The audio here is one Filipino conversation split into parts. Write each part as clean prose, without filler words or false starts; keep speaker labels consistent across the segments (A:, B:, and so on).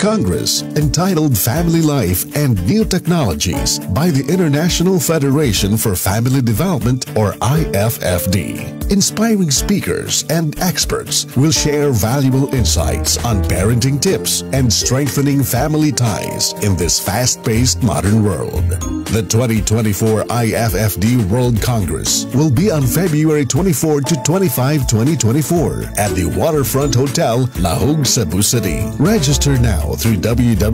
A: Congress entitled Family Life and New Technologies by the International Federation for Family Development or IFFD. Inspiring speakers and experts will share valuable insights on parenting tips and strengthening family ties in this fast-paced modern world. The 2024 IFFD World Congress will be on February 24 to 25, 2024 at the Waterfront Hotel, Lahog, Cebu City. Register now through www.iffd.org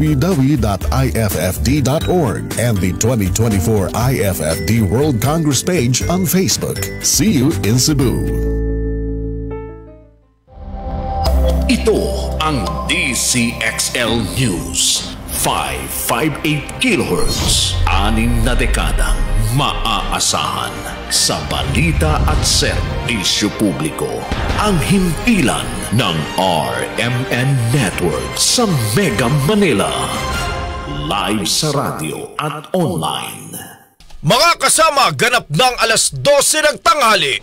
A: and the 2024 IFFD World Congress page on Facebook. See you in Cebu.
B: Ito ang DCXL News. 558 kHz, 6 na dekadang maaasahan sa balita at serbisyo publiko. Ang himpilan ng RMN Network sa Mega Manila. Live sa radyo at online.
C: Mga kasama, ganap ng alas 12 ng tanghali.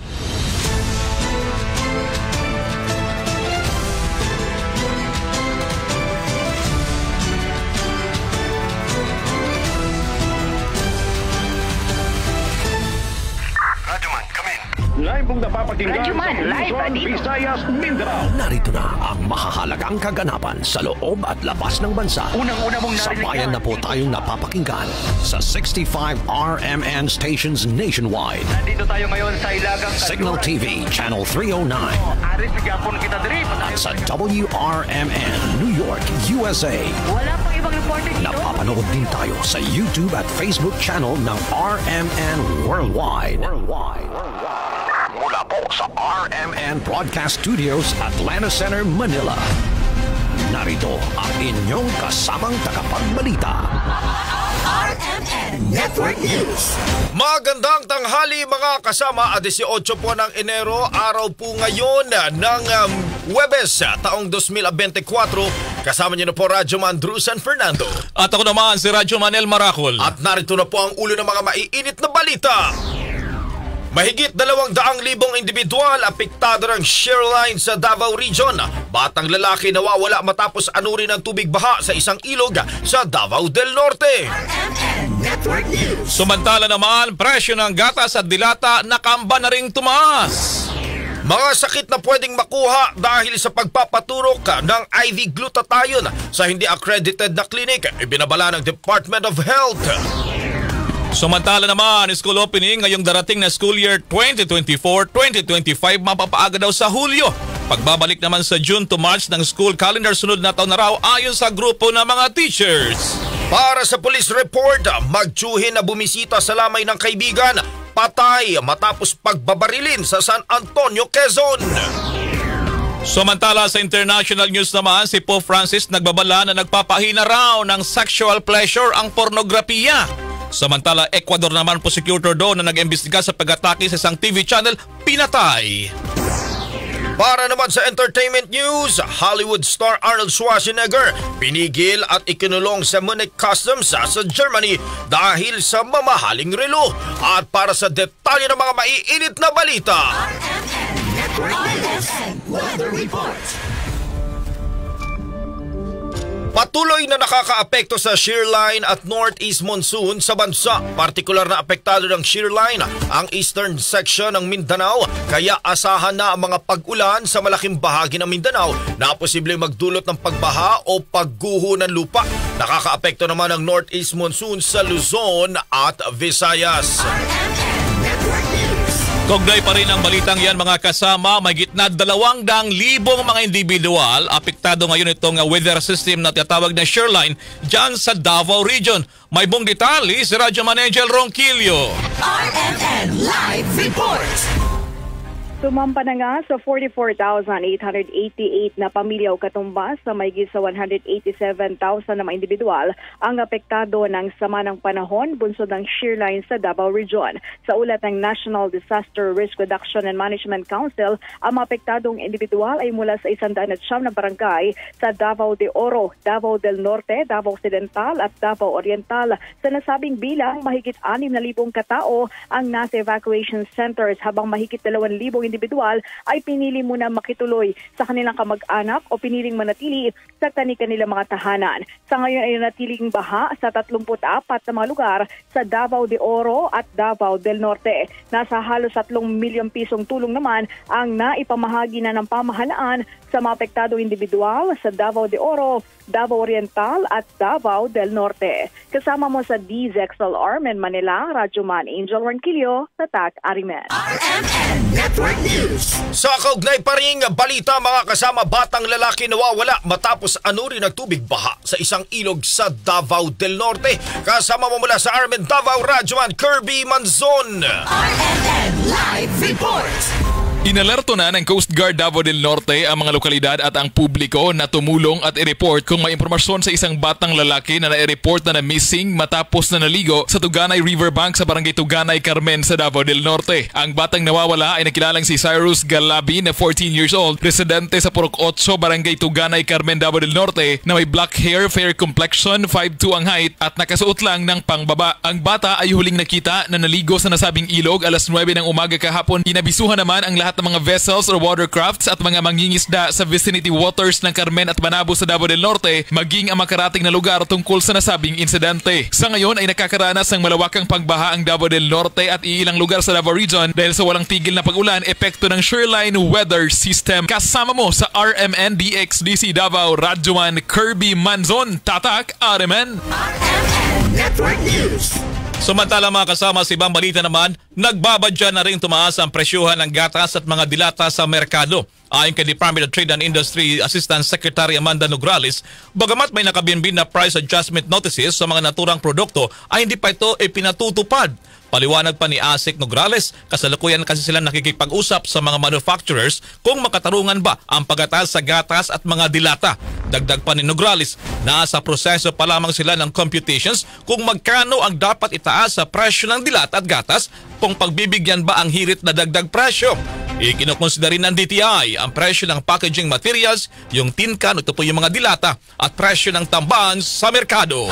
D: Live pong napapakinggan
E: Radyoman,
D: sa
E: live
D: Luzon,
E: dito.
D: Visayas, Mindanao.
F: Narito na ang mahahalagang kaganapan sa loob at labas ng bansa.
D: Unang-una mong narinig
F: Sabayan na po tayong napapakinggan sa 65 RMN stations nationwide.
D: Nandito tayo ngayon sa Ilagang
F: Signal TV Channel 309
D: Aris Gapon kita diri.
F: at sa WRMN New York, USA.
E: Wala pang ibang reporter dito.
F: Napapanood din tayo sa YouTube at Facebook channel ng RMN Worldwide. Mula po sa RMN Broadcast Studios, Atlanta Center, Manila. Narito ang inyong kasamang tagapagbalita.
G: RMN Network News.
C: Magandang tanghali mga kasama, 18 po ng Enero, araw po ngayon ng Huwebes, taong 2024. Kasama niyo na po Radyoman Drew San Fernando.
H: At ako naman si Radyo Manel Maracol.
C: At narito na po ang ulo ng mga maiinit na balita. Mahigit 200,000 individual apektado ng shear line sa Davao Region. Batang lalaki nawawala matapos anurin ng tubig baha sa isang ilog sa Davao del Norte.
G: RMN Network News.
H: Samantala naman, presyo ng gatas at dilata nakamba na ring tumaas.
C: Mga sakit na pwedeng makuha dahil sa pagpapaturok ng IV glutathione sa hindi accredited na klinik, ibinabala ng Department of Health.
H: Samantala naman, school opening ngayong darating na school year 2024-2025 mapapaaga daw sa Hulyo. Pagbabalik naman sa June to March ng school calendar, sunod na taon na raw ayon sa grupo ng mga teachers.
C: Para sa police report, magtsuhin na bumisita sa lamay ng kaibigan, patay matapos pagbabarilin sa San Antonio, Quezon.
H: Samantala sa international news naman, si Pope Francis nagbabala na nagpapahina raw ng sexual pleasure ang pornografiya. Samantala, Ecuador naman prosecutor doon na nag-imbestiga sa pag-atake sa isang TV channel, pinatay.
C: Para naman sa entertainment news, Hollywood star Arnold Schwarzenegger pinigil at ikinulong sa Munich Customs sa Germany dahil sa mamahaling relo. At para sa detalye ng mga maiinit na balita,
G: RMN Weather Report.
C: patuloy na nakakaapekto sa shear line at northeast monsoon sa bansa. Partikular na apektado ng shear line ang eastern section ng Mindanao, kaya asahan na ang mga pag-ulan sa malaking bahagi ng Mindanao na posibleng magdulot ng pagbaha o pagguho ng lupa. Nakakaapekto naman ang northeast monsoon sa Luzon at Visayas.
H: Kognay pa rin ang balitang yan mga kasama, may gitna 200,000 mga individual apektado ngayon itong weather system na tinatawag na shear line dyan sa Davao Region. May buong detalye si Radyo Manager Ronquillo.
G: RMN Live Report.
I: Sumampa na nga sa 44,888 na pamilya o katumbas sa mahigit sa 187,000 na mga individual ang apektado ng sama ng panahon bunsod ng shear line sa Davao Region. Sa ulat ng National Disaster Risk Reduction and Management Council, ang apektadong individual ay mula sa 109 na barangay sa Davao de Oro, Davao del Norte, Davao Occidental at Davao Oriental. Sa nasabing bilang, mahigit 6,000 katao ang nasa evacuation centers habang mahigit 2,000 individual ay pinili muna makituloy sa kanilang kamag-anak o piniling manatili sa kanilang mga tahanan. Sa ngayon ay natiling baha sa 34 na mga lugar sa Davao de Oro at Davao del Norte. Nasa halos 3 milyong pisong tulong naman ang naipamahagi na ng pamahalaan sa mga apektado individual sa Davao de Oro, Davao Oriental at Davao del Norte. Kasama mo sa DZXL Armen Manila, Radyoman Angel Ranquillo, Tatak Arimen.
G: RMN Network News.
C: Sa kaugnay pa ring balita, mga kasama, batang lalaki nawawala matapos anurin ng tubig baha sa isang ilog sa Davao del Norte. Kasama mo mula sa Armen Davao, Radyoman Kirby Manzon.
G: RMN Live Report.
H: Inalerto na ng Coast Guard Davao del Norte ang mga lokalidad at ang publiko na tumulong at i-report kung may impormasyon sa isang batang lalaki na na-report na missing matapos na naligo sa Tuganay Riverbank sa Barangay Tuganay, Carmen sa Davao del Norte. Ang batang nawawala ay nakilalang si Cyrus Galabi na 14 years old, residente sa Purok 8, Barangay Tuganay, Carmen, Davao del Norte, na may black hair, fair complexion, 5'2" ang height at nakasuot lang ng pangbaba. Ang bata ay huling nakita na naligo sa nasabing ilog alas 9 ng umaga kahapon. Inabisuhan naman ang lahat ng mga vessels or watercrafts at mga mangingisda sa vicinity waters ng Carmen at Banabo sa Davao del Norte, maging ang makarating na lugar tungkol sa nasabing insidente. Sa ngayon ay nakakaranas ng malawakang pagbaha ang Davao del Norte at iilang lugar sa Davao Region dahil sa walang tigil na pag-ulan epekto ng Shoreline Weather System. Kasama mo sa RMN DXDC Davao, Radyoman Kirby Manzon, Tatak Arimen.
G: RMN Network News.
H: Samantala mga kasama, sa ibang balita naman, nagbabadya na rin tumaas ang presyuhan ng gatas at mga dilata sa merkado. Ayon kay Department of Trade and Industry Assistant Secretary Amanda Nograles, bagamat may nakabinbin na price adjustment notices sa mga naturang produkto, ay hindi pa ito ipinatutupad. Paliwanag pa ni ASEC Nograles, kasalukuyan kasi sila nakikipag-usap sa mga manufacturers kung makatarungan ba ang pagataas sa gatas at mga dilata. Dagdag pa ni Nograles, nasa proseso pa lamang sila ng computations kung magkano ang dapat itaas sa presyo ng dilata at gatas kung pagbibigyan ba ang hirit na dagdag presyo. Ikinukonsidera rin ng DTI ang presyo ng packaging materials, yung tin can, ito po yung mga dilata, at presyo ng tambahan sa merkado.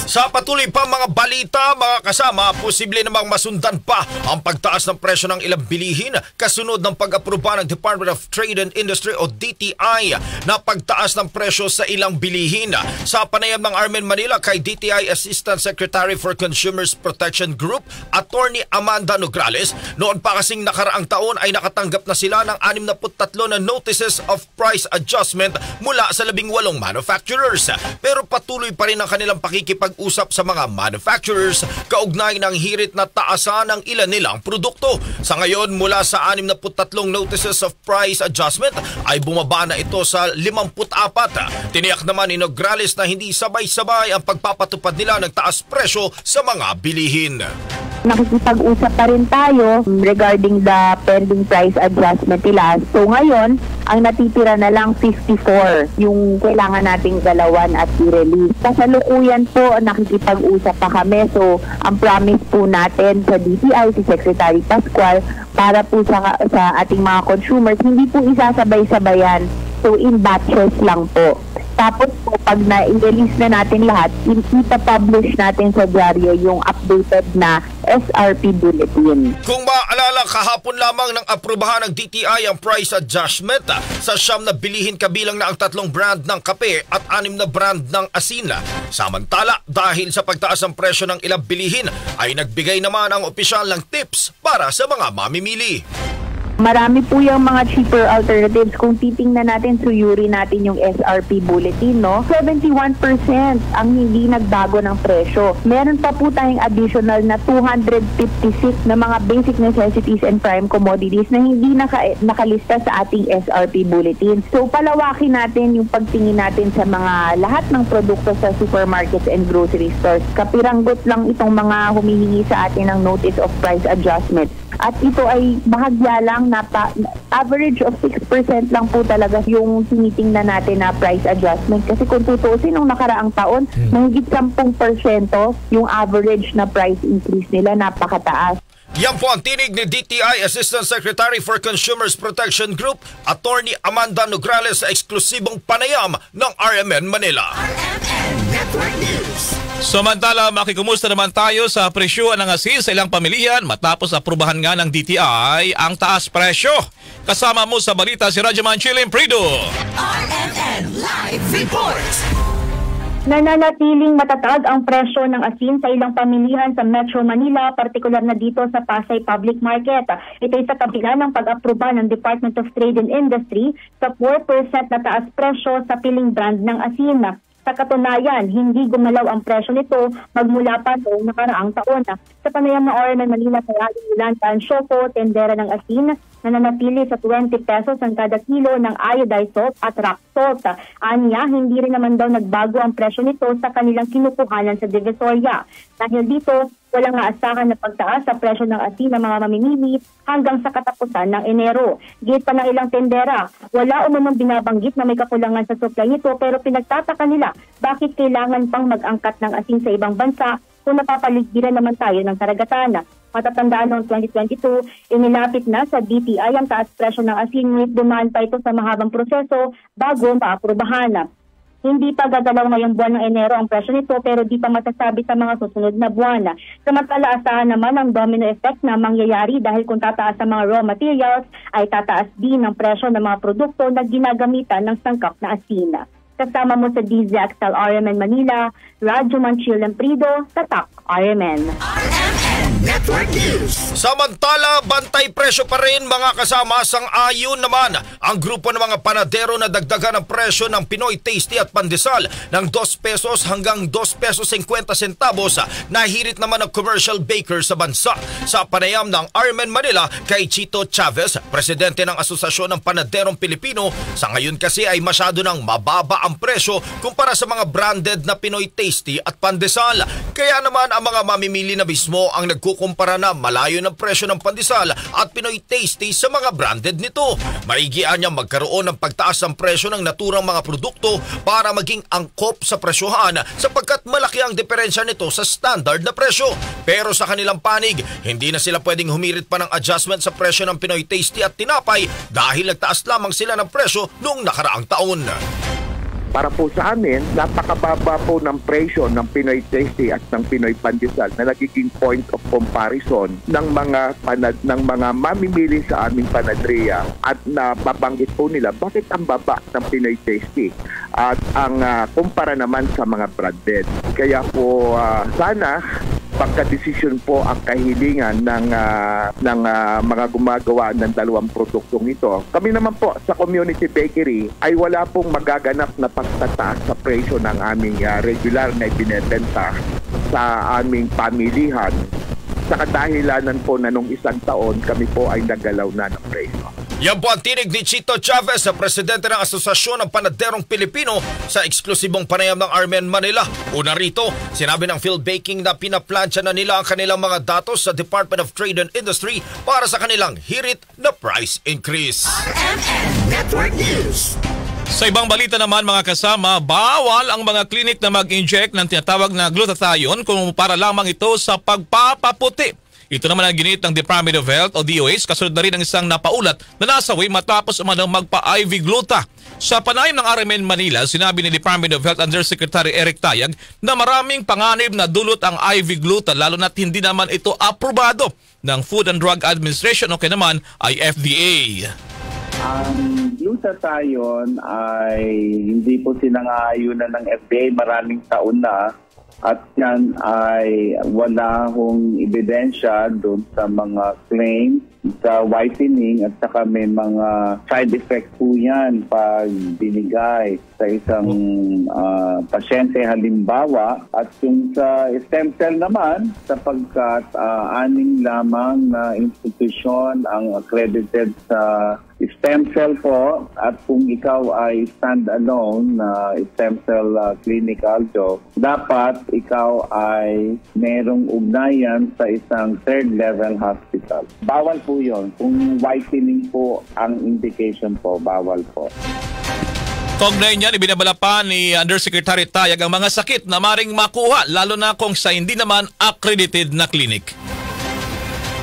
C: Sa patuloy pa mga balita, mga kasama, posible namang masundan pa ang pagtaas ng presyo ng ilang bilihin kasunod ng pag-aproba ng Department of Trade and Industry o DTI na pagtaas ng presyo sa ilang bilihin. Sa panayam ng Armen Manila kay DTI Assistant Secretary for Consumers Protection Group, Attorney Amanda Nograles, noon pa kasing nakaraang taon ay nakatanggap na sila ng 63 na notices of price adjustment mula sa 18 manufacturers. Pero patuloy pa rin ang kanilang pakikipag-usap sa mga manufacturers kaugnay ng hirit na taasan ng ilan nilang produkto. Sa ngayon, mula sa 63 notices of price adjustment ay bumaba na ito sa 54. Tiniyak naman ni Nograles na hindi sabay-sabay ang pagpapatupad nila ng taas presyo sa mga bilihin.
J: Nakikipag-usap pa rin tayo regarding the pending price adjustment nila. So ngayon, ang natitira na lang 54 yung kailangan nating galawan at i-release. Kasalukuyan po, nakikipag-usap pa kami. So ang promise po natin sa DTI, si Secretary Pascual, para po sa ating mga consumers, hindi po isasabay-sabayan. So in batches lang po. Tapos po, pag na-release na natin lahat, ipapublish natin sa dyaryo yung updated na SRP bulletin.
C: Kung maalala, kahapon lamang nang aprubahan ng DTI ang price adjustment sa 9 na bilihin kabilang na ang 3 brand ng kape at 6 na brand ng asin. Samantala, dahil sa pagtaas ng presyo ng ilang bilihin, ay nagbigay naman ang opisyal ng tips para sa mga mamimili.
J: Marami po yung mga cheaper alternatives. Kung titingnan natin, suyuri natin yung SRP bulletin, no? 71% ang hindi nagbago ng presyo. Meron pa po tayong additional na 256 na mga basic necessities and prime commodities na hindi nakalista sa ating SRP bulletin. So, palawakin natin yung pagtingin natin sa mga lahat ng produkto sa supermarkets and grocery stores. Kapiranggot lang itong mga humihingi sa atin ng notice of price adjustment. At ito ay bahagya lang, average of 6% lang po talaga yung tinitingnan natin na price adjustment. Kasi kung tutusin nung nakaraang taon, mahigit 10% yung average na price increase nila, napakataas.
C: Yan po ang tinig ni DTI Assistant Secretary for Consumers Protection Group, Attorney Amanda Nograles sa eksklusibong panayam ng RMN Manila.
G: RMN Network News.
H: Samantala, makikumusta naman tayo sa presyo ng asin sa ilang pamilihan matapos aprubahan nga ng DTI ang taas presyo. Kasama mo sa balita si Rajaman Chilim Prido.
G: RMN Live Report.
J: Nananatiling matatag ang presyo ng asin sa ilang pamilihan sa Metro Manila, partikular na dito sa Pasay Public Market. Ito ay sa kabila ng pag-aproba ng Department of Trade and Industry sa 4% na taas presyo sa piling brand ng asin. Sa katunayan, hindi gumalaw ang presyo nito magmula pa noong nakaraang taon. Sa panayam ng RMN Manila sa Radyo Yolanda Ansioco, tendera ng asin nananatili sa 20 pesos ang kada kilo ng iodized salt at rock salt. Anya, hindi rin naman daw nagbago ang presyo nito sa kanilang kinukuhanan sa Divisoria. Dahil dito, walang aasahan na pagtaas sa presyo ng asin ng mga mamimili hanggang sa katapusan ng Enero. Gate pa ng ilang tendera, wala umumang binabanggit na may kakulangan sa supply nito pero pinagtataka nila bakit kailangan pang mag-angkat ng asin sa ibang bansa kung napapaligiran naman tayo ng karagatan. Matatandaan noong 2022, inilapit na sa DTI ang taas presyo ng asin, ngunit dumaan pa ito sa mahabang proseso bago maaprubahan. Hindi pa gagalaw ngayong buwan ng Enero ang presyo nito pero di pa masasabi sa mga susunod na buwan. Samantala, asahan naman ang domino effect na mangyayari dahil kung tataas ang mga raw materials ay tataas din ang presyo ng mga produkto na ginagamitan ng sangkap na asin. Kasama mo sa DZXL RMN Manila, Rajaman Chilim Prido, Tatak RMN.
G: Network News.
C: Samantala, bantay presyo pa rin mga kasama. Sang-ayon naman ang grupo ng mga panadero na dagdagan ang presyo ng Pinoy Tasty at Pandesal ng 2 pesos hanggang 2 pesos 50 centavos na hirit naman ng commercial baker sa bansa. Sa panayam ng RMN Manila kay Chito Chavez, presidente ng Asosasyon ng Panaderong Pilipino, sa ngayon kasi ay masyado nang mababa ang presyo kumpara sa mga branded na Pinoy Tasty at Pandesal. Kaya naman ang mga mamimili na mismo ang nagkukumpara na malayo ng presyo ng Pandesal at Pinoy Tasty sa mga branded nito. Maigian niya magkaroon ng pagtaas ng presyo ng naturang mga produkto para maging angkop sa presyohan sapagkat malaki ang diferensya nito sa standard na presyo. Pero sa kanilang panig, hindi na sila pwedeng humirit pa ng adjustment sa presyo ng Pinoy Tasty at tinapay dahil nagtaas lamang sila ng presyo noong nakaraang taon.
K: Para po sa amin, napakababa po ng presyo ng Pinoy Tasty at ng Pinoy Pandesal na nagiging point of comparison ng mga mamimili sa aming panadriya at nababanggit po nila bakit ang baba ng Pinoy Tasty at ang kumpara naman sa mga branded. Kaya po sana pagka-desisyon po ang kahilingan ng mga gumagawa ng dalawang produktong ito. Kami naman po sa community bakery ay wala pong magaganap na pagtataas sa presyo ng aming regular na ibinebenta sa aming pamilihan. Sa kadahilanan po na nung isang taon kami po ay nagalaw na ng presyo.
C: Yan po ang tinig ni Chito Chavez, presidente ng Asosasyon ng Panaderong Pilipino sa eksklusibong panayam ng RMN Manila. Una rito, sinabi ng Field Baking na pinaplansya na nila ang kanilang mga datos sa Department of Trade and Industry para sa kanilang hirit na price increase.
G: RMN Network News.
H: Sa ibang balita naman mga kasama, bawal ang mga klinik na mag-inject ng tinatawag na glutathione kung para lamang ito sa pagpapaputi. Ito naman ang ginit ng Department of Health o DOH kasunod na rin ng isang napaulat na nasawi matapos magpa-IV gluta. Sa panayam ng RMN Manila, sinabi ni Department of Health Undersecretary Eric Tayag na maraming panganib na dulot ang IV gluta lalo na't hindi naman ito aprobado ng Food and Drug Administration o kaya naman ay FDA.
L: Ang glutathione ay hindi po sinang-aayunan ng FDA maraming taon na. At yan ay wala hong ebidensya doon sa mga claims sa whitening at saka may mga side effects po yan pag binigay sa isang pasyente halimbawa. At yung sa stem cell naman, sapagkat aning lamang na institusyon ang accredited sa stem cell po at kung ikaw ay stand-alone na stem cell clinical job, dapat ikaw ay merong ugnayan sa isang third-level hospital. Bawal po yun. Kung whitening po ang indication po, bawal po.
H: Kaugnay niyan, ibinabala pa ni Undersecretary Tayag ang mga sakit na maring makuha lalo na kung sa hindi naman accredited na clinic.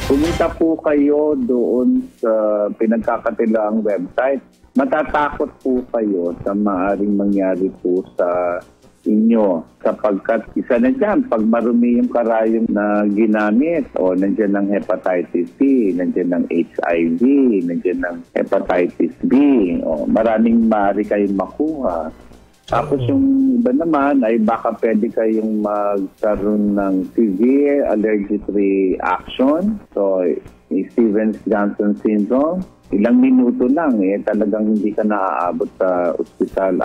L: Pumunta po kayo doon sa pinagkakatilaang website. Matatakot po kayo sa maaaring mangyari po sa inyo. Sapagkat isa na dyan, pag marumi yung karayom na ginamit, o nandiyan ng hepatitis C, nandiyan ng HIV, nandiyan ng hepatitis B, o maraming maaari kayong makuha. Tapos yung iba naman ay baka pwede kayong magkaroon ng severe allergic reaction. So, Stevens-Johnson syndrome, ilang minuto lang talagang hindi ka naaabot sa ospital.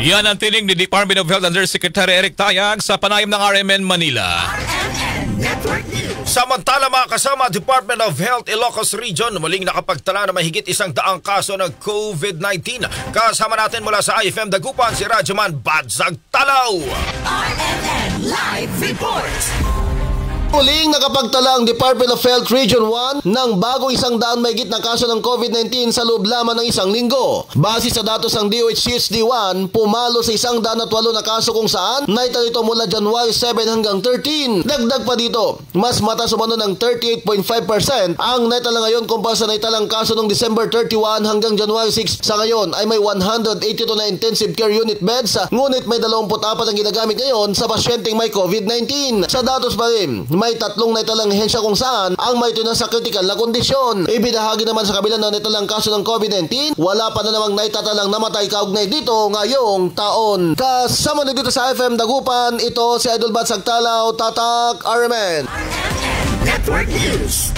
H: Yan ang tinig ni Department of Health Undersecretary Eric Tayag sa panayam ng RMN Manila.
C: Samantala mga kasama, Department of Health Ilocos Region muling nakapagtala na mahigit 100 kasong ng COVID-19. Kasama natin mula sa IFM Dagupan si Radyoman Badsag Talaw.
G: RMN Live Report.
M: Muling nakapagtala ang Department of Health Region 1 ng bagong 100 mahigit na kaso ng COVID-19 sa loob lamang ng isang linggo. Base sa datos ng DOH-CHD1, pumalo sa 108 na kaso kung saan naitala ito mula January 7 hanggang 13. Dagdag pa dito, mas mataas umano ng 38.5% ang naitala ngayon kumpara sa naitalang kaso noong December 31 hanggang January 6. Sa ngayon ay may 182 na intensive care unit beds, ngunit may 24 ang ginagamit ngayon sa pasyenteng may COVID-19. Sa datos pa rin, may 3 naitalang hensya kung saan ang may na sa critical na kondisyon. Ibinahagi naman sa kabila ng naitalang kaso ng COVID-19, wala pa na namang naitatalang namatay kaugnay dito ngayong taon. Kasama na dito sa FM Dagupan, ito si Idol Badsag Talaw, Tatak RMN
G: Network News.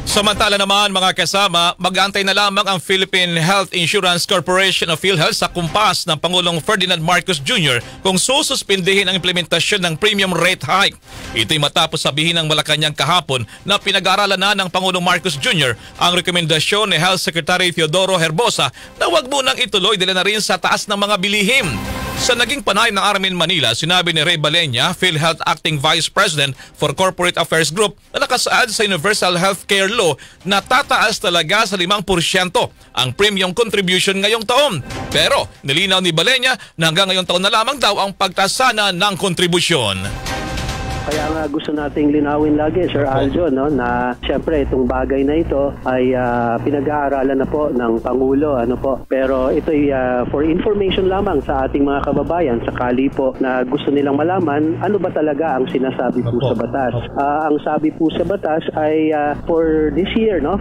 H: Samantala naman mga kasama, mag-aantay na lamang ang Philippine Health Insurance Corporation of PhilHealth sa kumpas ng Pangulong Ferdinand Marcos Jr. kung sususpindihin ang implementasyon ng premium rate hike. Ito'y matapos sabihin ng Malacanang kahapon na pinag-aaralan na ng Pangulong Marcos Jr. ang rekomendasyon ni Health Secretary Teodoro Herbosa na huwag munang ituloy dahil na rin sa taas ng mga bilihim. Sa naging panayam ng RMN Manila, sinabi ni Ray Balenya, PhilHealth Acting Vice President for Corporate Affairs Group, na nakasaad sa Universal Healthcare Law na tataas talaga sa 5% ang premium contribution ngayong taon. Pero nilinaw ni Balenya na hanggang ngayong taon na lamang daw ang pagtasana ng kontribusyon.
N: Kaya nga gusto nating linawin lagi, Sir Aljo, no, na siyempre itong bagay na ito ay pinag-aaralan na po ng Pangulo. Pero ito'y for information lamang sa ating mga kababayan sakali po na gusto nilang malaman ano ba talaga ang sinasabi po sa batas. Ang sabi po sa batas ay for this year, 5%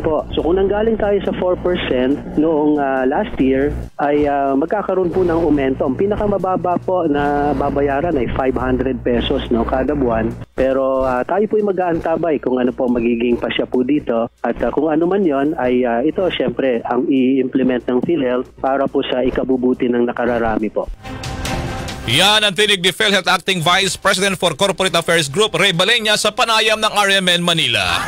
N: po. So kung nanggaling tayo sa 4% noong last year, ay magkakaroon po ng aumento. Ang pinakamababa po na babayaran ay 500 pesos, kada buwan. Pero tayo po'y mag-aantabay kung ano po magiging pasya po dito. At kung ano man yon ay ito syempre ang i-implement ng PhilHealth para po sa ikabubuti ng nakararami po.
H: Yan ang tinig ni PhilHealth Acting Vice President for Corporate Affairs Group, Ray Balenya, sa panayam ng RMN Manila.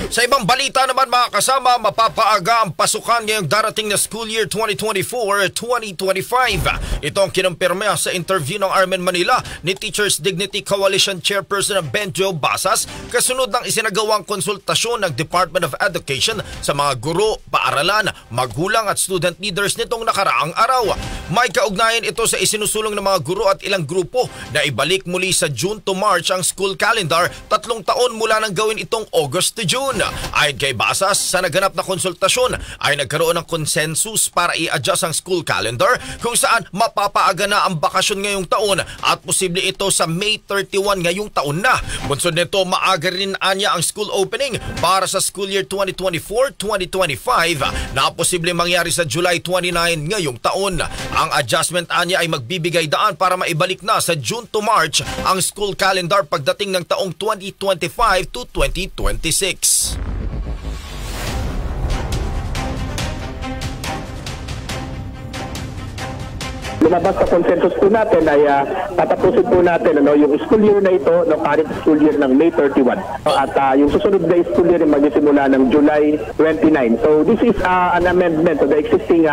C: Sa ibang balita naman mga kasama, mapapaaga ang pasukan ngayong darating na school year 2024-2025. Ito ang kinumpirma sa interview ng RMN Manila ni Teachers Dignity Coalition Chairperson Benjo Basas kasunod ng isinagawang konsultasyon ng Department of Education sa mga guro, paaralan, magulang at student leaders nitong nakaraang araw. May kaugnayan ito sa isinusulong ng mga guro at ilang grupo na ibalik muli sa June to March ang school calendar 3 taon mula nang gawin itong August to June. Ayon kay Basas, sa naganap na konsultasyon ay nagkaroon ng consensus para i-adjust ang school calendar kung saan mapapaaga na ang bakasyon ngayong taon at posible ito sa May 31 ngayong taon na. Bunsod nito, maaga rin anya ang school opening para sa school year 2024-2025 na posible mangyari sa July 29 ngayong taon. Ang adjustment anya ay magbibigay daan para maibalik na sa June to March ang school calendar pagdating ng taong 2025 to 2026.
K: Lumabas sa consensus po natin ay tatapusin po natin yung school year na ito, current school year ng May 31. At yung susunod na school year ay magsisimula ng July 29. So this is an amendment to the existing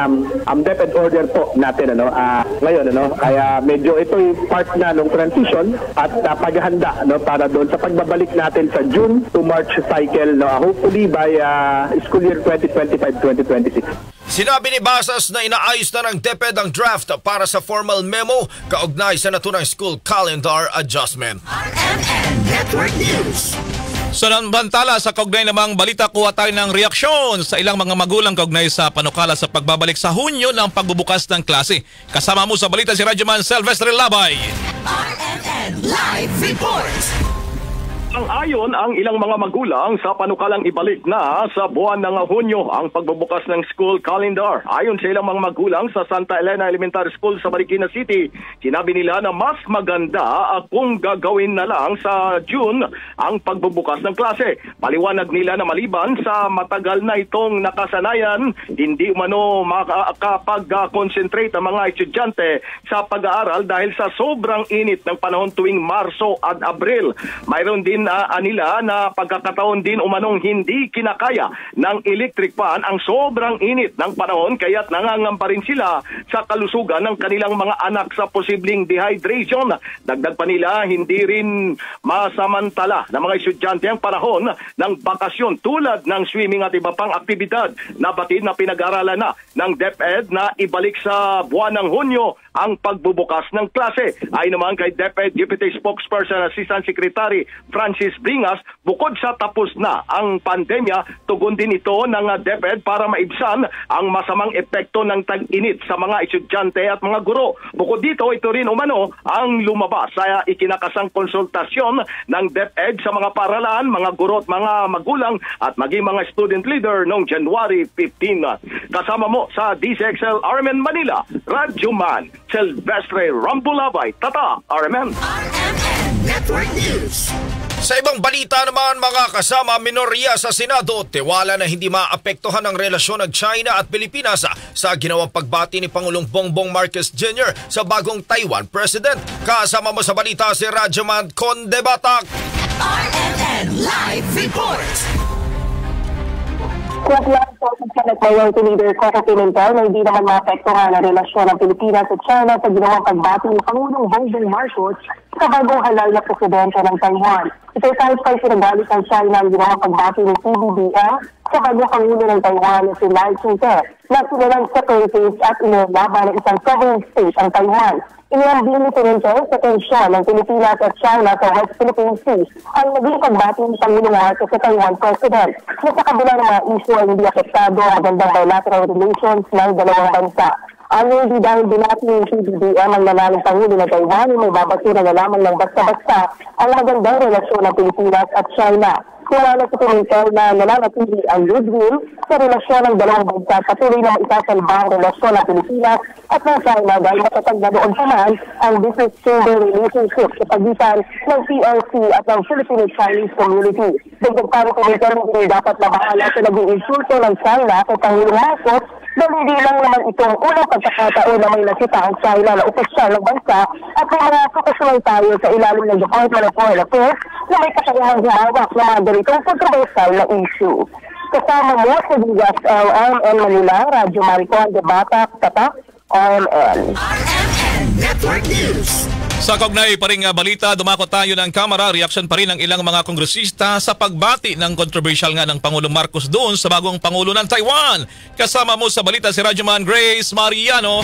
K: DepEd order po natin ngayon. Kaya medyo ito yung part na ng transition at paghahanda para doon sa pagbabalik natin sa June to March cycle, hopefully by school year 2025-2026.
C: Sinabi ni Basas na inaayos na ng DepEd ang draft para sa formal memo kaugnay sa naturang school calendar adjustment.
G: RMN Network News.
H: Samantala, sa kaugnay namang balita, kuha tayo ng reaksyon sa ilang mga magulang kaugnay sa panukala sa pagbabalik sa Hunyo ng pagbubukas ng klase. Kasama mo sa balita si Radyoman Silvestre Labay.
G: RMN Live Reports.
O: Sang-ayon ang ilang mga magulang sa panukalang ibalik na sa buwan ng Hunyo ang pagbubukas ng school calendar. Ayon sa ilang mga magulang sa Santa Elena Elementary School sa Marikina City, sinabi nila na mas maganda kung gagawin na lang sa June ang pagbubukas ng klase. Paliwanag nila na maliban sa matagal na itong nakasanayan, hindi umano makapag-concentrate ang mga estudyante sa pag-aaral dahil sa sobrang init ng panahon tuwing Marso at Abril. Mayroon din nila na pagkakataon din umanong hindi kinakaya ng electric fan ang sobrang init ng panahon, kaya't nangangamba rin sila sa kalusugan ng kanilang mga anak sa posibleng dehydration. Dagdag pa nila, hindi rin masamantala ng mga estudyante ang panahon ng bakasyon tulad ng swimming at iba pang aktibidad na batid na pinag-aralan na ng DepEd na ibalik sa buwan ng Hunyo ang pagbubukas ng klase. Ayon naman kay DepEd Deputy Spokesperson Assistant Secretary Francis Bringas, bukod sa tapos na ang pandemya, tugon din ito ng DepEd para maibsan ang masamang epekto ng tag-init sa mga estudyante at mga guro. Bukod dito, ito rin umano ang lumabas sa ikinakasang konsultasyon ng DepEd sa mga paaralan, mga guro at mga magulang at maging mga student leader noong January 15. Kasama mo sa DCXL RMN Manila, Radyoman Silvestre Rambulabay, Tata, RMN
G: Network News.
C: Sa ibang balita naman, mga kasama, minorya sa Senado tiwala na hindi maapektuhan ang relasyon ng China at Pilipinas sa ginawang pagbati ni Pangulong Bongbong Marcos Jr. sa bagong Taiwan President. Kasama mo sa balita si Radyoman Conde Batak.
G: RMN Live Reports.
J: Kuwag po sa Senate Majority Leader Coco Pimentel na hindi naman maapektuhan ang relasyon ng Pilipinas at China sa ginawang pagbati ni Pangulong Bongbong Marcos sa bagong halal na presidente ng Taiwan. Ito kahit pa sinagali ng China ang ginawang pagbati ni PBBM sa bagong Pangulo ng Taiwan na si Lai Ching-te na silalang separatist at inilalaban ng isang sovereign state ang Taiwan. Inilambing ni Pimentel sa tensyon ng Pilipinas at China sa West Philippine Sea ang naging pagbati ni Pangulong Marcos sa Taiwan President na sa kabila ng mga issue ay hindi apektado ang magandang bilateral relations ng dalawang bansa. Ano hindi dahil binati ng PBBM ang nanalong Pangulo ng Taiwan ay may babasura na lamang ng basta-basta ang magandang relasyon ng Pilipinas at China. Kilala sa Pimentel na nananatili ang goodwill sa relasyon ng dalawang bansa, patuloy na maisasalba ang relasyon ng Pilipinas at ng China dahil matatag na doon pa man ang business chamber relationship sa pagitan ng PRC at ng Filipino-Chinese community. Dagdag pa rin Pimentel na dapat na bahala sa naging insulto ng China sa Pangulong Marcos dahil hindi lang naman itong unang pagkakataon na may nasita ang China na opisyal ng bansa at may mga kakasunan tayo sa ilalim ng Department of Foreign Affairs na may kakayahang hawak na mga ganitong controversial na issue. Kasama mo sa DCXL RMN Manila, Radyo Maricon de Batak, Tatak, RMN
G: Network News.
H: Sa kaugnay pa rin balita, dumako tayo ng kamera. Reaksyon pa rin ng ilang mga kongresista sa pagbati ng controversial nga ng Pangulong Marcos doon sa bagong Pangulo ng Taiwan. Kasama mo sa balita si Radyoman Grace Mariano.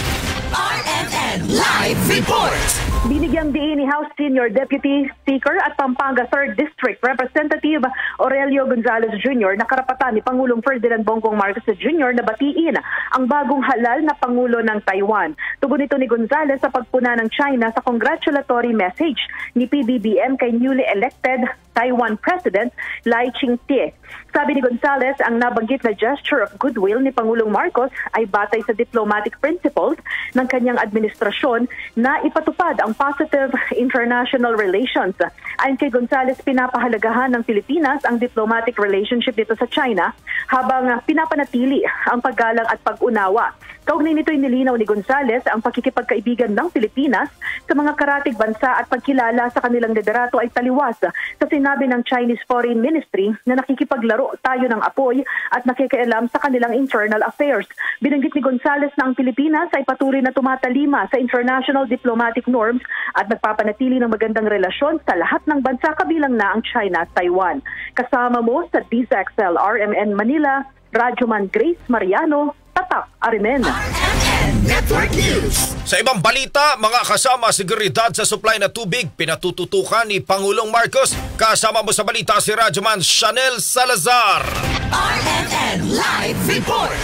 G: RMN Live Reports.
E: Binigyang diin ni House Senior Deputy Speaker at Pampanga 3rd District Representative Aurelio Gonzales Jr. na karapatan ni Pangulong Ferdinand Bongbong Marcos Jr. na batiin ang bagong halal na Pangulo ng Taiwan. Tugon ito ni Gonzales sa pagpuna ng China sa congratulatory message ni PBBM kay newly elected Taiwan President Lai Ching-te. Sabi ni Gonzales, ang nabanggit na gesture of goodwill ni Pangulong Marcos ay batay sa diplomatic principles ng kanyang administrasyon na ipatupad ang positive international relations. Ayon kay Gonzales, pinapahalagahan ng Pilipinas ang diplomatic relationship dito sa China habang pinapanatili ang paggalang at pag-unawa. Kaugnay nito inilinaw ni Gonzales ang pakikipagkaibigan ng Pilipinas sa mga karatig bansa at pagkilala sa kanilang liderato ay taliwas sa sinabi ng Chinese Foreign Ministry na nakikipaglaro tayo ng apoy at nakikialam sa kanilang internal affairs. Binanggit ni Gonzales na ang Pilipinas ay patuloy na tumatalima sa international diplomatic norms at nagpapanatili ng magandang relasyon sa lahat ng bansa kabilang na ang China at Taiwan. Kasama mo sa DCXL RMN Manila, Radyoman Grace Mariano, Tatak, RMN.
G: RMN Network News.
C: Sa ibang balita, mga kasama seguridad sa supply na tubig, pinatututukan ni Pangulong Marcos. Kasama mo sa balita si Radyoman Chanel Salazar.
G: RMN Live Report.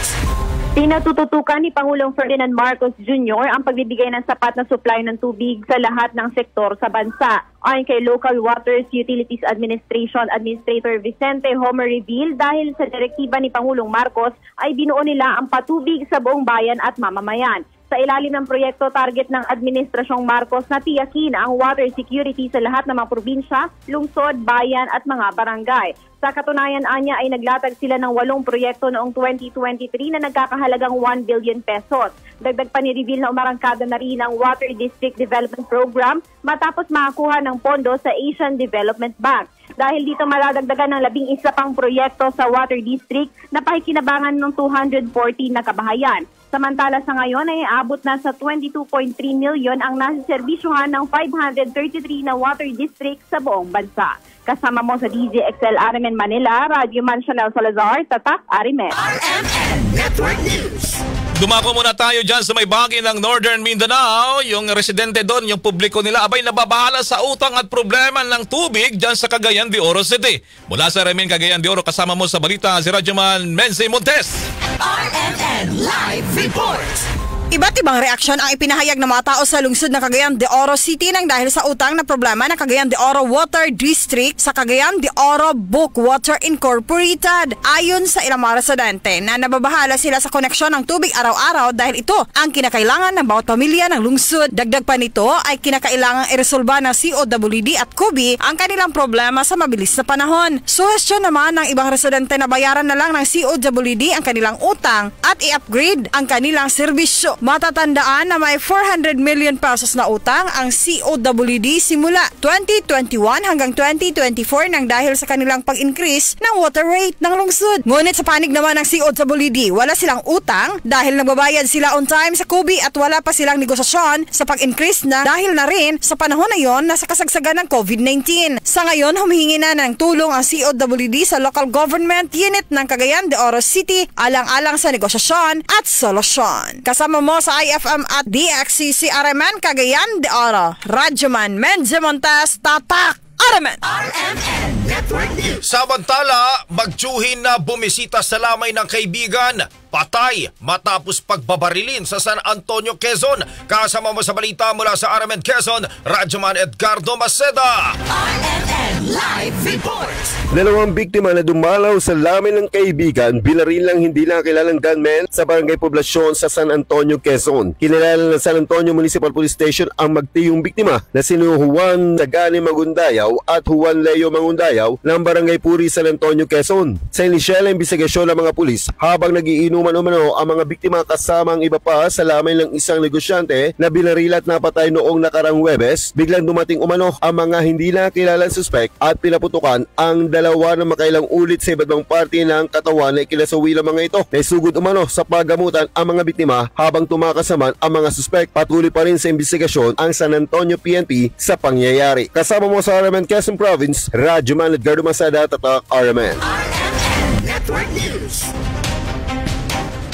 J: Pinatututukan ni Pangulong Ferdinand Marcos Jr. ang pagbibigay ng sapat na supply ng tubig sa lahat ng sektor sa bansa. Ayon kay Local Waters Utilities Administration Administrator Vicente Homer Reville, dahil sa direktiba ni Pangulong Marcos ay binuo nila ang patubig sa buong bayan at mamamayan. Sa ilalim ng proyekto, target ng Administrasyong Marcos na tiyakin ang water security sa lahat ng mga probinsya, lungsod, bayan at mga barangay. Sa katunayan, anya ay naglatag sila ng 8 proyekto noong 2023 na nagkakahalagang 1 billion pesos. Dagdag pa ni Reville na umarangkada na rin ang Water District Development Program matapos makakuha ng pondo sa Asian Development Bank. Dahil dito maladagdagan ng 11 pang proyekto sa Water District na pakikinabangan ng 240 na kabahayan. Samantala sa ngayon ay aabot na sa 22.3 million ang nasiservisyohan ng 533 na water district sa buong bansa. Kasama mo sa DZXL RMN Manila, Radyoman Chanel Salazar, Tatak RMN.
G: RMN Network News.
H: Dumako muna tayo dyan sa may bahagi ng Northern Mindanao. Yung residente doon, yung publiko nila, abay nababahala sa utang at problema ng tubig dyan sa Cagayan de Oro City. Mula sa RMN Cagayan de Oro, kasama mo sa balita si Radyoman Menzi Montes.
G: RMN Live Report.
P: Iba't ibang reaksyon ang ipinahayag ng mga tao sa lungsod ng Cagayan de Oro City nang dahil sa utang na problema ng Cagayan de Oro Water District sa Cagayan de Oro Book Water Incorporated. Ayon sa ilang mga residente na nababahala sila sa koneksyon ng tubig araw-araw dahil ito ang kinakailangan ng bawat pamilya ng lungsod. Dagdag pa nito ay kinakailangang iresolba ng COWD at COBI ang kanilang problema sa mabilis na panahon. Suhestyon naman ng ibang residente na bayaran na lang ng COWD ang kanilang utang at i-upgrade ang kanilang serbisyo. Matatandaan na may 400 million pesos na utang ang COWD simula 2021 hanggang 2024 nang dahil sa kanilang pag-increase ng water rate ng lungsod. Ngunit sa panig naman ng COWD, wala silang utang dahil nagbabayad sila on time sa COBI at wala pa silang negosasyon sa pag-increase na dahil na rin sa panahon na yon na sa kasagsagan ng COVID-19. Sa ngayon, humihingi na ng tulong ang COWD sa local government unit ng Cagayan de Oro City alang-alang sa negosasyon at solusyon. Kasama mo sa IFM at DXCC RMN Cagayan de Oro, Radyoman Menzi Montes, Tatak RMN.
G: RMN Network News.
C: Samantala, magtsuhin na bumisita sa lamay ng kaibigan, patay matapos pagbabarilin sa San Antonio, Quezon. Kasama mo sa balita mula sa RMN Quezon, Radyoman Edgardo Maceda.
G: RMN Live Report.
Q: 2 biktima na dumalaw sa lamay ng kaibigan, binaril lang hindi lang kilalang gunman sa barangay poblasyon sa San Antonio, Quezon. Kinilala ng San Antonio Municipal Police Station ang magtiyong biktima na sino Juan Dagani Magundayaw at Juan Leo Magundayaw ng barangay Puri, San Antonio, Quezon. Sa inisyal na imbestigasyon ng mga pulis, habang nagiinuman umano ang mga biktima kasama ang iba pa sa lamay ng isang negosyante na binaril at napatay noong nakarang Huwebes, biglang dumating umano ang mga hindi na kilalang suspect at pinaputukan ang dalawa na makailang ulit sa iba't ibang parte ng katawan na ikinasawi ng mga ito. Naisugod umano sa paggamutan ang mga biktima habang tumakas naman ang mga suspect. Patuloy pa rin sa imbestigasyon ang San Antonio PNP sa pangyayari. Kasama mo sa RMN Quezon Province, Radyoman Edgardo Maceda, Tatak RMN.
G: RMN Network News.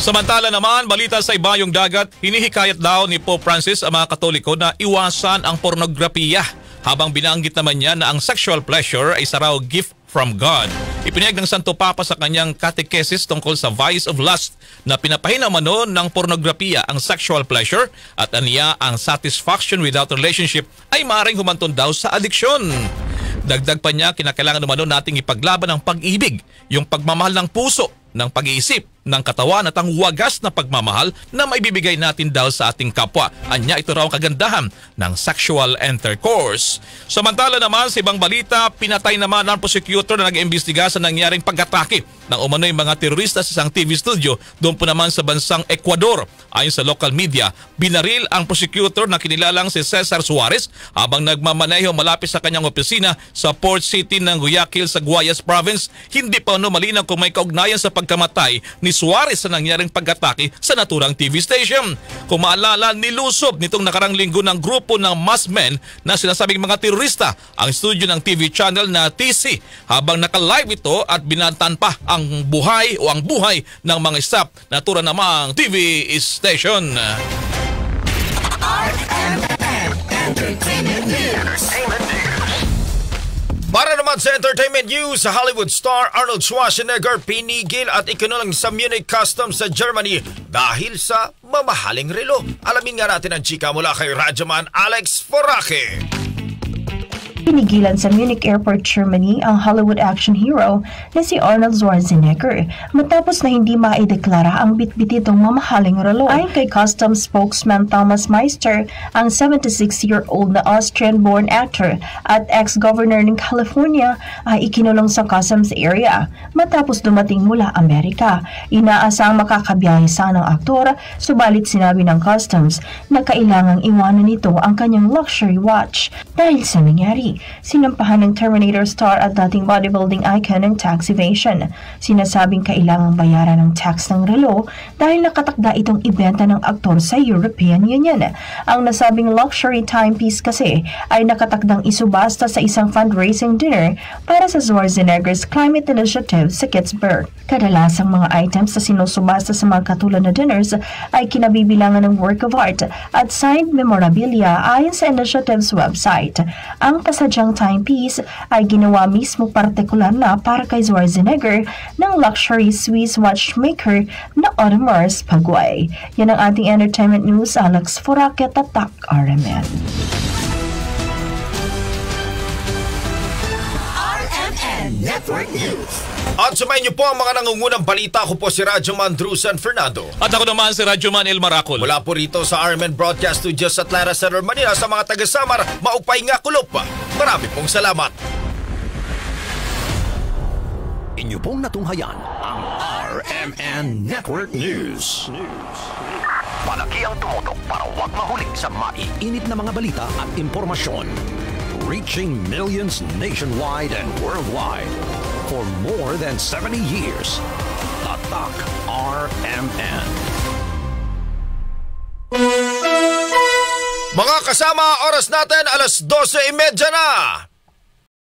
H: Samantala naman, balita sa ibayong dagat, hinihikayat daw ni Pope Francis ang mga Katoliko na iwasan ang pornografiya habang binanggit naman niya na ang sexual pleasure ay isa raw gift from God. Ipinayag ng Santo Papa sa kanyang catechesis tungkol sa vice of lust na pinapahina umano ng pornografiya ang sexual pleasure at aniya ang satisfaction without relationship ay maaaring humantong daw sa adiksyon. Dagdag pa niya, kinakailangan umano nating ipaglaban ang pag-ibig, yung pagmamahal ng puso, ng pag-iisip, ng katawan at ang wagas na pagmamahal na maibibigay natin daw sa ating kapwa. Anya, ito raw ang kagandahan ng sexual intercourse. Samantala naman sa ibang balita, pinatay naman ang prosecutor na nag-imbestiga sa nangyaring pag-atake ng umano'y mga terorista sa isang TV studio doon po naman sa bansang Ecuador. Ayon sa local media, binaril ang prosecutor na kinilalang si Cesar Suarez habang nagmamaneho malapit sa kanyang opisina sa port city ng Guayaquil sa Guayas Province. Hindi pa malinaw kung may kaugnayan sa pagkamatay ni ni Suarez sa nangyaring pag-atake sa naturang TV station. Kung maalala, nilusob nitong nakarang linggo ng grupo ng masked men na sinasabing mga terorista ang studio ng TV channel na TC habang naka-live ito at binantan pa ang buhay ng mga staff na tura namang TV station.
C: Para naman sa entertainment news, sa Hollywood star Arnold Schwarzenegger pinigil at ikinulang sa Munich Customs sa Germany dahil sa mamahaling relo. Alamin nga natin ang chika mula kay Radyoman Alex Foraque.
R: Pinigilan sa Munich Airport, Germany ang Hollywood action hero na si Arnold Schwarzenegger matapos na hindi maideklara ang bitbit itong mamahaling relo. Ayon kay Customs spokesman Thomas Meister, ang 76-year-old na Austrian-born actor at ex-governor ng California ay ikinulong sa customs area matapos dumating mula Amerika. Inaasang makakabiyahe sana ang aktor, subalit sinabi ng customs na kailangang iwanan nito ang kanyang luxury watch dahil sa nangyari. Sinampahan ng Terminator star at dating bodybuilding icon ng tax evasion. Sinasabing kailangang bayaran ng tax ng relo dahil nakatakda itong ibenta ng aktor sa European Union. Ang nasabing luxury timepiece kasi ay nakatakdang isubasta sa isang fundraising dinner para sa Schwarzenegger's climate initiative sa Pittsburgh. Kadalasang mga items na sinusubasta sa mga katulad na dinners ay kinabibilangan ng work of art at signed memorabilia ayon sa initiative's website. Ang pasadyang timepiece ay ginawa mismo partikular na para kay Schwarzenegger ng luxury Swiss watchmaker na Audemars Piguet. Yan ang ating entertainment news. Alex Foraque, Tatak, RMN.
G: RMN Network News.
C: At sumayin niyo po ang mga nangungunang balita. Ako po si Radyoman Drusan Fernando.
H: At ako naman si Radyoman El Maracol.
C: Mula po rito sa RMN Broadcast Studios sa Atlanta Center, Manila. Sa mga taga-Samar, maupay nga kulop. Marami pong salamat.
F: Inyo pong natunghayan ang RMN Network News. Palagi ang tumutok para huwag mahuling sa maiinit na mga balita at impormasyon. Reaching millions nationwide and worldwide for more than 70 years. Tatak RMN.
C: Mga kasama, oras natin 12:30 na.